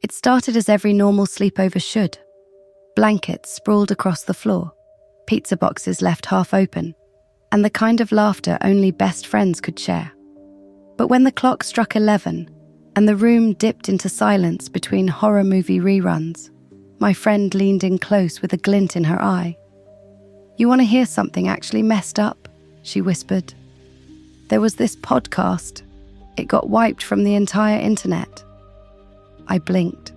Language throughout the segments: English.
It started as every normal sleepover should. Blankets sprawled across the floor, pizza boxes left half open, and the kind of laughter only best friends could share. But when the clock struck 11 and the room dipped into silence between horror movie reruns, my friend leaned in close with a glint in her eye. "You want to hear something actually messed up?" she whispered. "There was this podcast. It got wiped from the entire internet." I blinked.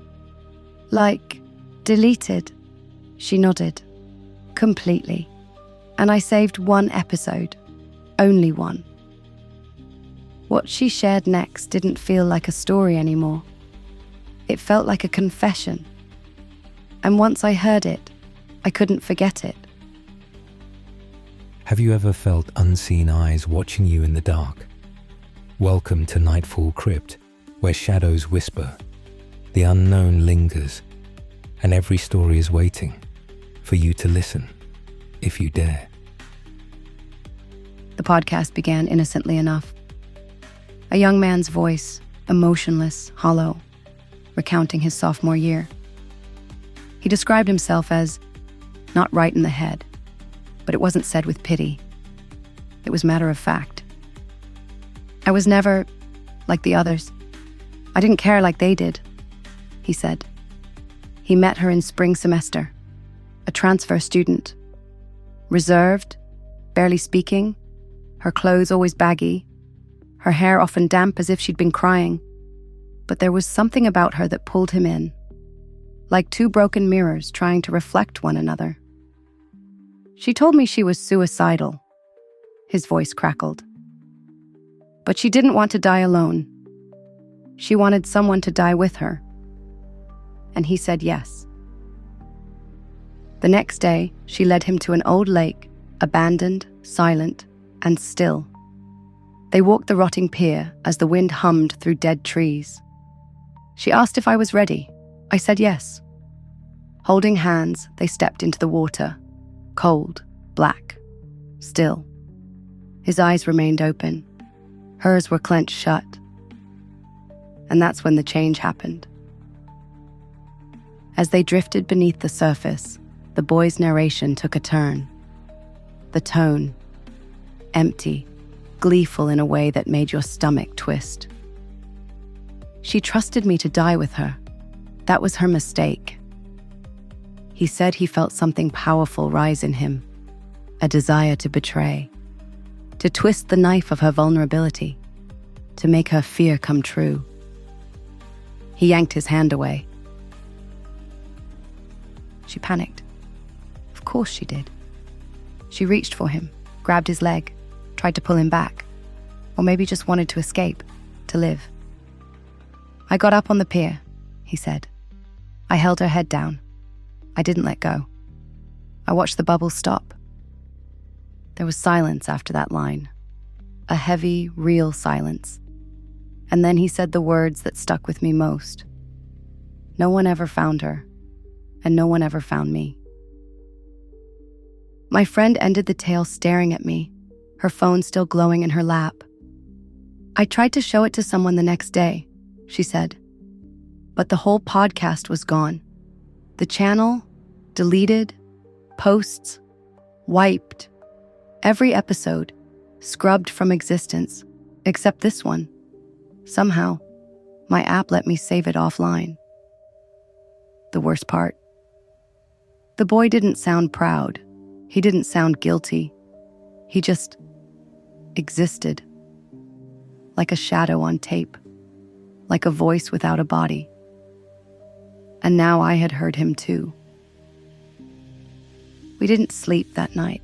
"Like, deleted?" She nodded. "Completely. And I saved one episode. Only one." What she shared next didn't feel like a story anymore. It felt like a confession. And once I heard it, I couldn't forget it. Have you ever felt unseen eyes watching you in the dark? Welcome to Nightfall Crypt, where shadows whisper, the unknown lingers, and every story is waiting for you to listen, if you dare. The podcast began innocently enough. A young man's voice, emotionless, hollow, recounting his sophomore year. He described himself as not right in the head, but it wasn't said with pity. It was matter of fact. "I was never like the others. I didn't care like they did," he said. He met her in spring semester, a transfer student. Reserved, barely speaking, her clothes always baggy, her hair often damp as if she'd been crying. But there was something about her that pulled him in, like two broken mirrors trying to reflect one another. "She told me she was suicidal," his voice crackled. "But she didn't want to die alone. She wanted someone to die with her." And he said yes. The next day, she led him to an old lake, abandoned, silent, and still. They walked the rotting pier as the wind hummed through dead trees. She asked if I was ready. I said yes. Holding hands, they stepped into the water. Cold, black, still. His eyes remained open. Hers were clenched shut. And that's when the change happened. As they drifted beneath the surface, the boy's narration took a turn. The tone, empty, gleeful in a way that made your stomach twist. She trusted me to die with her. That was her mistake. He said he felt something powerful rise in him, a desire to betray, to twist the knife of her vulnerability, to make her fear come true. He yanked his hand away. She panicked. Of course she did. She reached for him, grabbed his leg, tried to pull him back, or maybe just wanted to escape, to live. "I got up on the pier," he said. I held her head down. I didn't let go. I watched the bubbles stop. There was silence after that line, a heavy, real silence. And then he said the words that stuck with me most. No one ever found her, and no one ever found me. My friend ended the tale staring at me, her phone still glowing in her lap. "I tried to show it to someone the next day," she said. "But the whole podcast was gone. The channel, deleted, posts, wiped. Every episode, scrubbed from existence, except this one. Somehow, my app let me save it offline." The worst part. The boy didn't sound proud. He didn't sound guilty. He just existed. Like a shadow on tape. Like a voice without a body. And now I had heard him too. We didn't sleep that night.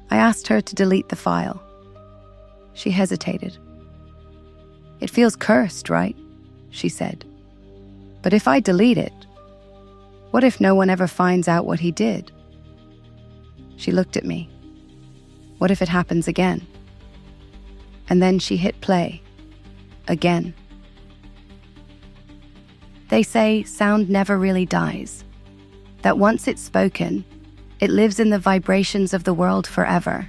I asked her to delete the file. She hesitated. "It feels cursed, right?" she said. "But if I delete it, what if no one ever finds out what he did?" She looked at me. What if it happens again? And then she hit play. Again. They say sound never really dies. That once it's spoken, it lives in the vibrations of the world forever.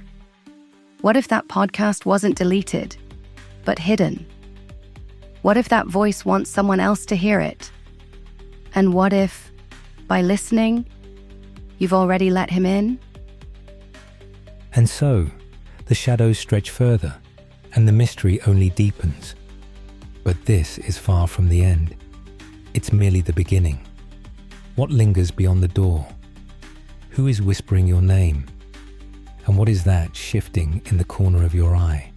What if that podcast wasn't deleted, but hidden? What if that voice wants someone else to hear it? And what if, by listening, you've already let him in? And so, the shadows stretch further, and the mystery only deepens. But this is far from the end. It's merely the beginning. What lingers beyond the door? Who is whispering your name? And what is that shifting in the corner of your eye?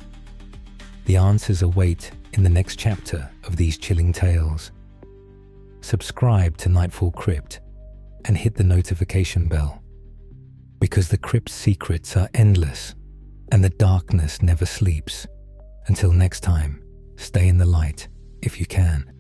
The answers await in the next chapter of these chilling tales. Subscribe to Nightfall Crypt and hit the notification bell, because the crypt's secrets are endless and the darkness never sleeps. Until next time, stay in the light if you can.